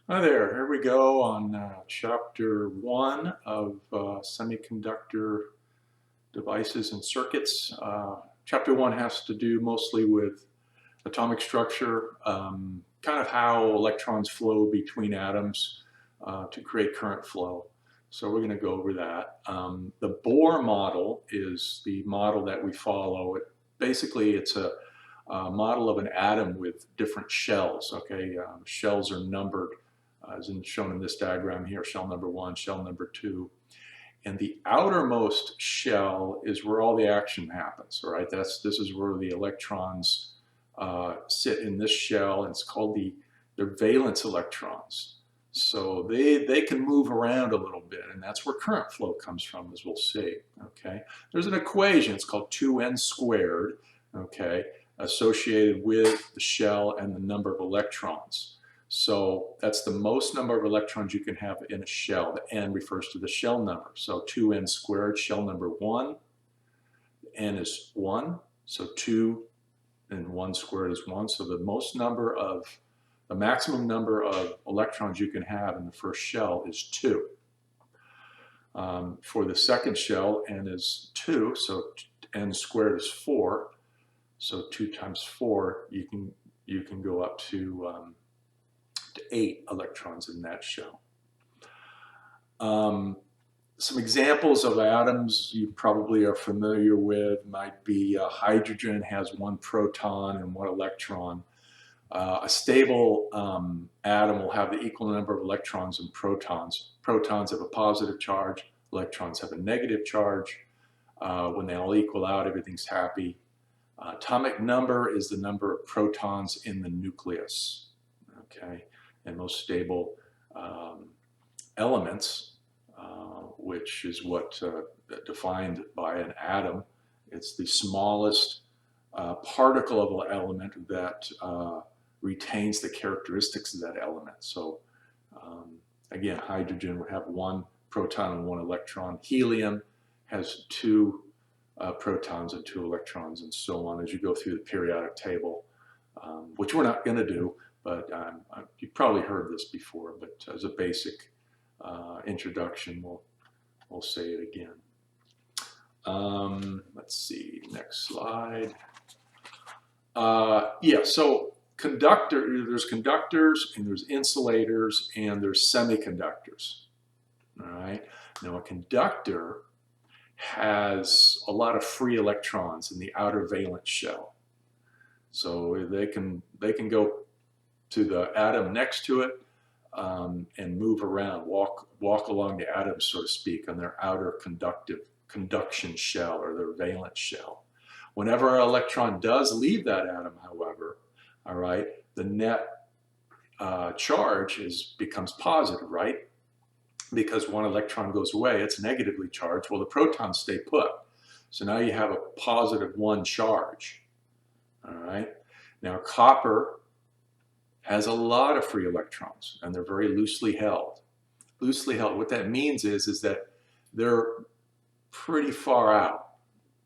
Hi there, here we go on Chapter 1 of Semiconductor Devices and Circuits. Chapter 1 has to do mostly with atomic structure, kind of how electrons flow between atoms to create current flow. So we're going to go over that. The Bohr model is the model that we follow. Basically, it's a model of an atom with different shells. Okay, shells are numbered as shown in this diagram here, shell number 1, shell number 2. And the outermost shell is where all the action happens, all right? This is where the electrons sit in this shell, and it's called they're valence electrons. So they can move around a little bit, and that's where current flow comes from, as we'll see, okay? There's an equation, it's called 2n squared, okay, associated with the shell and the number of electrons. So that's the most number of electrons you can have in a shell. The n refers to the shell number. So 2n squared, shell number 1, n is 1, so 2 and 1 squared is 1. So the maximum number of electrons you can have in the first shell is 2. For the second shell, n is 2, so n squared is 4. So 2 times 4, you can go up to 8 electrons in that shell. Some examples of atoms you probably are familiar with might be hydrogen has 1 proton and 1 electron. A stable atom will have the equal number of electrons and protons. Protons have a positive charge, electrons have a negative charge. When they all equal out, everything's happy. Atomic number is the number of protons in the nucleus. Okay. And most stable elements, which is what defined by an atom. It's the smallest particle of an element that retains the characteristics of that element. So again, hydrogen would have 1 proton and 1 electron. Helium has 2 protons and 2 electrons, and so on as you go through the periodic table, which we're not going to do. But you've probably heard this before, but as a basic introduction, we'll say it again. Let's see, next slide. Yeah, so there's conductors, and there's insulators, and there's semiconductors. All right. Now, a conductor has a lot of free electrons in the outer valence shell, so they can go to the atom next to it and move around, walk along the atom, so to speak, on their outer conduction shell or their valence shell. Whenever an electron does leave that atom, however, all right, the net charge becomes positive, right? Because 1 electron goes away, it's negatively charged. Well, the protons stay put. So now you have a positive 1 charge, all right? Now, copper has a lot of free electrons, and they're very loosely held. Loosely held, what that means is that they're pretty far out.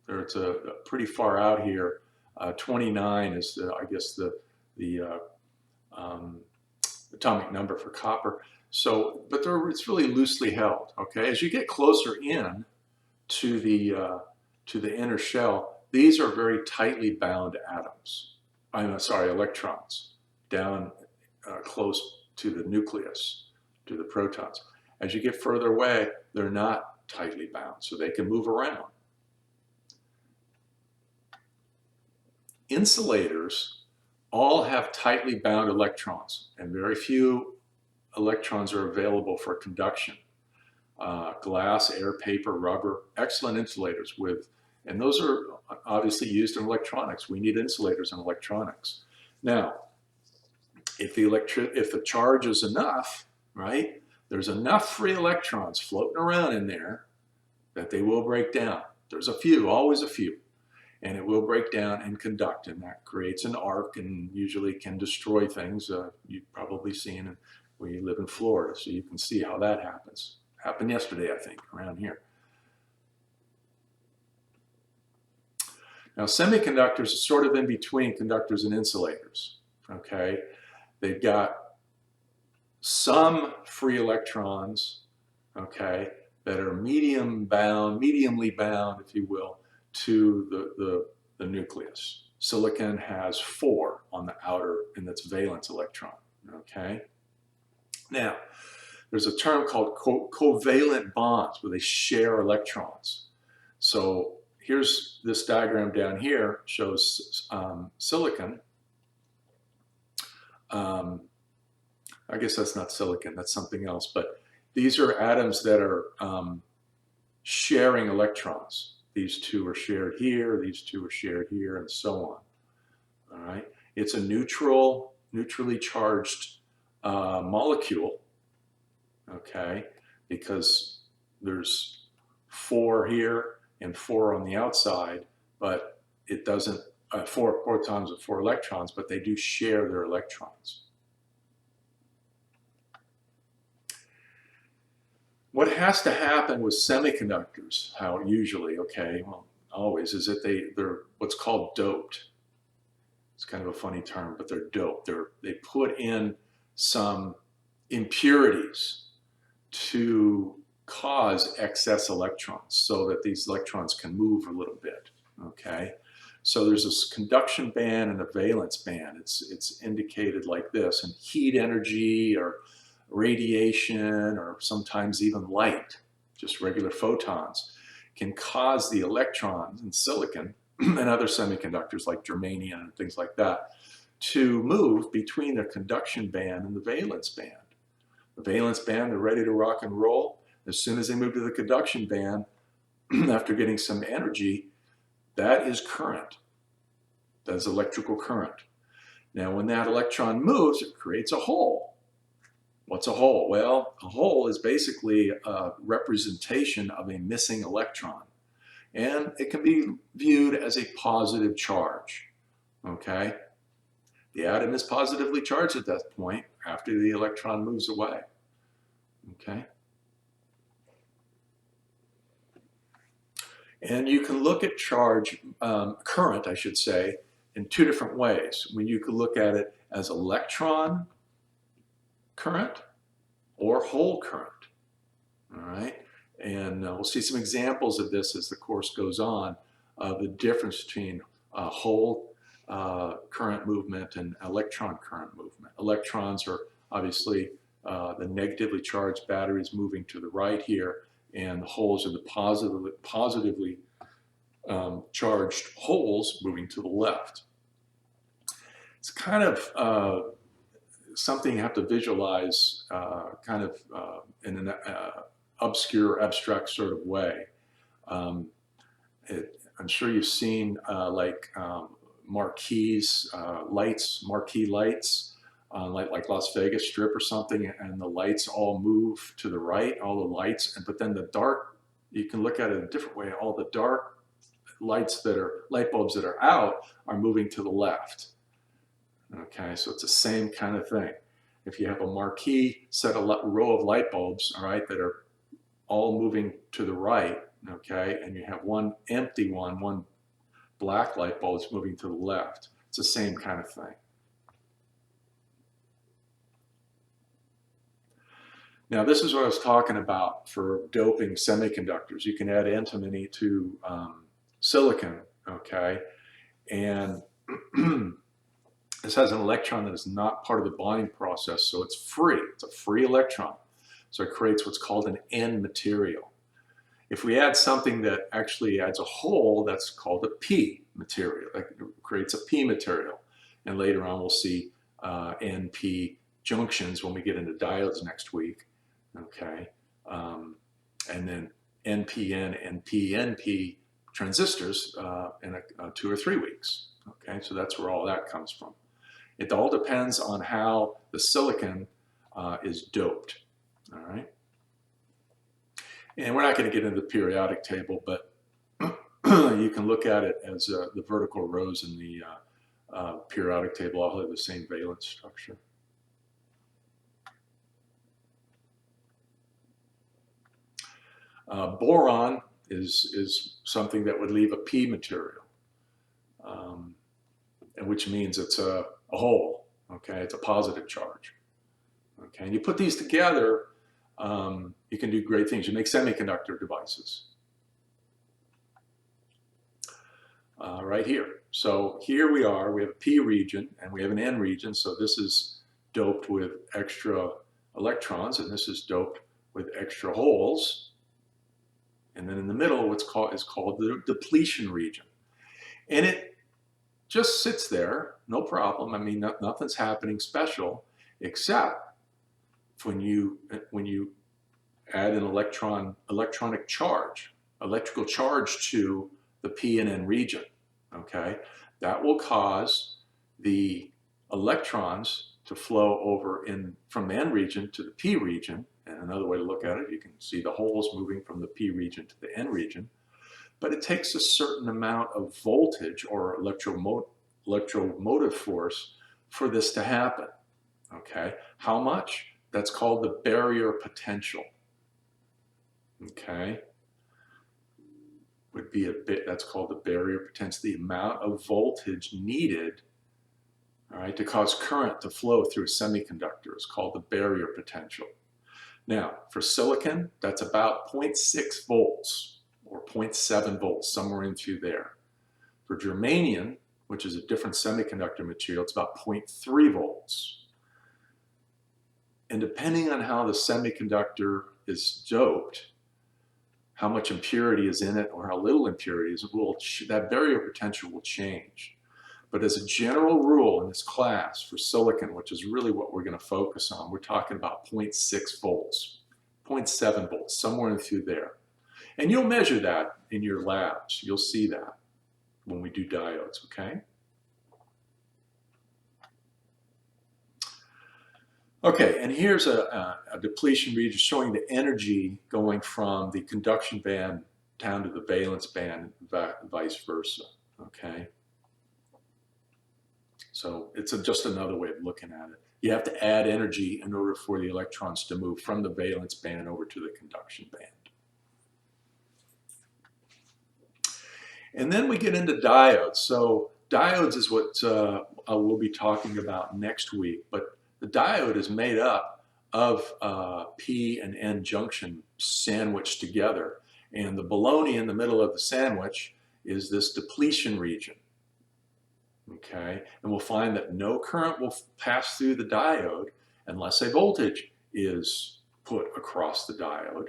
It's pretty far out here. 29 is, I guess, the atomic number for copper. So, but it's really loosely held. Okay, as you get closer in to the inner shell, these are very tightly bound atoms. I'm sorry, electrons down close to the nucleus, to the protons. As you get further away, they're not tightly bound, so they can move around. Insulators all have tightly bound electrons, and very few electrons are available for conduction. Glass, air, paper, rubber, excellent insulators and those are obviously used in electronics. We need insulators in electronics. Now, if the charge is enough, right, there's enough free electrons floating around in there that they will break down. There's a few, always a few, and it will break down and conduct, and that creates an arc and usually can destroy things. You've probably seen where you live in Florida, so you can see how that happens. Happened yesterday, I think, around here. Now, semiconductors are sort of in between conductors and insulators, okay? They've got some free electrons, okay, that are mediumly bound, if you will, to the nucleus. Silicon has 4 on the outer in its valence electron, okay? Now, there's a term called covalent bonds where they share electrons. So here's this diagram down here shows silicon. I guess that's not silicon, that's something else, but these are atoms that are sharing electrons. These 2 are shared here, these 2 are shared here, and so on. All right, it's a neutrally charged molecule, okay, because there's 4 here and 4 on the outside, but it doesn't, 4 protons and 4 electrons, but they do share their electrons. What has to happen with semiconductors, how usually, okay, well, always, is that they're what's called doped. It's kind of a funny term, but they're doped. They put in some impurities to cause excess electrons so that these electrons can move a little bit, okay? So there's this conduction band and a valence band. It's indicated like this, and heat energy or radiation or sometimes even light, just regular photons, can cause the electrons in silicon and other semiconductors like germanium and things like that to move between the conduction band and the valence band. The valence band, they're ready to rock and roll. As soon as they move to the conduction band, after getting some energy, that is current. That is electrical current. Now, when that electron moves, it creates a hole. What's a hole? Well, a hole is basically a representation of a missing electron. And it can be viewed as a positive charge, okay? The atom is positively charged at that point after the electron moves away, okay? And you can look at charge, current, I should say, in 2 different ways. When you can look at it as electron current or hole current, all right? And we'll see some examples of this as the course goes on, the difference between hole current movement and electron current movement. Electrons are obviously the negatively charged batteries moving to the right here, and the holes are the positively charged holes moving to the left. It's kind of something you have to visualize kind of in an obscure, abstract sort of way. I'm sure you've seen marquee lights, like Las Vegas Strip or something, and the lights all move to the right, all the lights, but then the dark, you can look at it a different way, all the dark light bulbs that are out are moving to the left. Okay, so it's the same kind of thing. If you have a marquee row of light bulbs, all right, that are all moving to the right, okay, and you have one empty one black light bulb is moving to the left. It's the same kind of thing. Now, this is what I was talking about for doping semiconductors. You can add antimony to silicon, okay, and this has an electron that is not part of the bonding process, so it's free. It's a free electron. So it creates what's called an N material. If we add something that actually adds a hole, that's called a P material. It creates a P material. And later on, we'll see NP junctions when we get into diodes next week. Okay. And then NPN and PNP transistors in 2 or 3 weeks. Okay. So that's where all that comes from. It all depends on how the silicon is doped. All right. And we're not going to get into the periodic table, but you can look at it as the vertical rows in the periodic table all have the same valence structure. Boron is something that would leave a P material, and which means it's a hole. Okay, it's a positive charge. Okay. And you put these together, you can do great things. You make semiconductor devices. Right here. So here we are, we have a P region and we have an N region. So this is doped with extra electrons and this is doped with extra holes. And then in the middle, what's called is called the depletion region. And it just sits there, no problem. I mean, nothing's happening special, except when you add an electronic charge, electrical charge to the P and N region. Okay, that will cause the electrons to flow over from the N region to the P region. And another way to look at it, you can see the holes moving from the P region to the N region. But it takes a certain amount of voltage or electromotive force for this to happen. Okay, how much? That's called the barrier potential. Okay, would be that's called the barrier potential, the amount of voltage needed, all right, to cause current to flow through a semiconductor is called the barrier potential. Now, for silicon, that's about 0.6 volts or 0.7 volts, somewhere in through there. For germanium, which is a different semiconductor material, it's about 0.3 volts. And depending on how the semiconductor is doped, how much impurity is in it or how little impurity is, that barrier potential will change. But as a general rule in this class for silicon, which is really what we're going to focus on, we're talking about 0.6 volts, 0.7 volts, somewhere in through there. And you'll measure that in your labs. You'll see that when we do diodes, okay? Okay, and here's a depletion region showing the energy going from the conduction band down to the valence band, vice versa, okay? So it's just another way of looking at it. You have to add energy in order for the electrons to move from the valence band over to the conduction band. And then we get into diodes. So diodes is what we'll be talking about next week, but the diode is made up of P and N junction sandwiched together. And the bologna in the middle of the sandwich is this depletion region. Okay, and we'll find that no current will pass through the diode unless a voltage is put across the diode.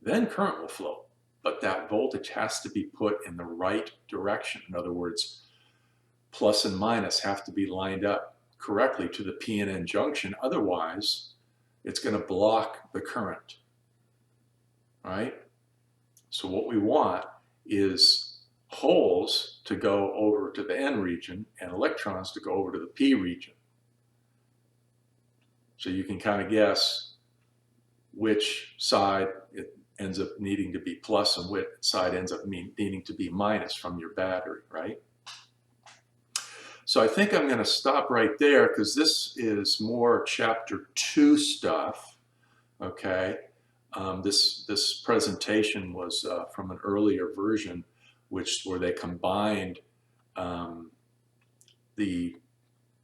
Then current will flow, but that voltage has to be put in the right direction. In other words, plus and minus have to be lined up correctly to the P and N junction. Otherwise, it's going to block the current, right? So what we want is holes to go over to the N region and electrons to go over to the P region. So you can kind of guess which side it ends up needing to be plus and which side ends up needing to be minus from your battery, right? So I think I'm going to stop right there because this is more Chapter 2 stuff, okay? This presentation was from an earlier version where they combined the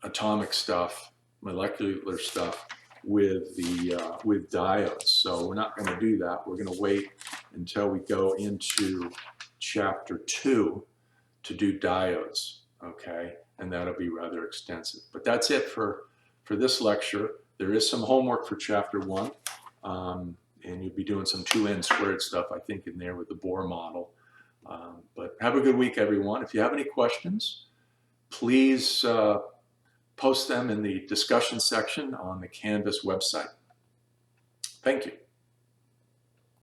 atomic stuff, molecular stuff, with diodes. So we're not going to do that. We're going to wait until we go into Chapter 2 to do diodes, okay? And that'll be rather extensive. But that's it for this lecture. There is some homework for Chapter 1, and you'll be doing some 2n squared stuff, I think, in there with the Bohr model. But have a good week, everyone. If you have any questions, please post them in the discussion section on the Canvas website. Thank you.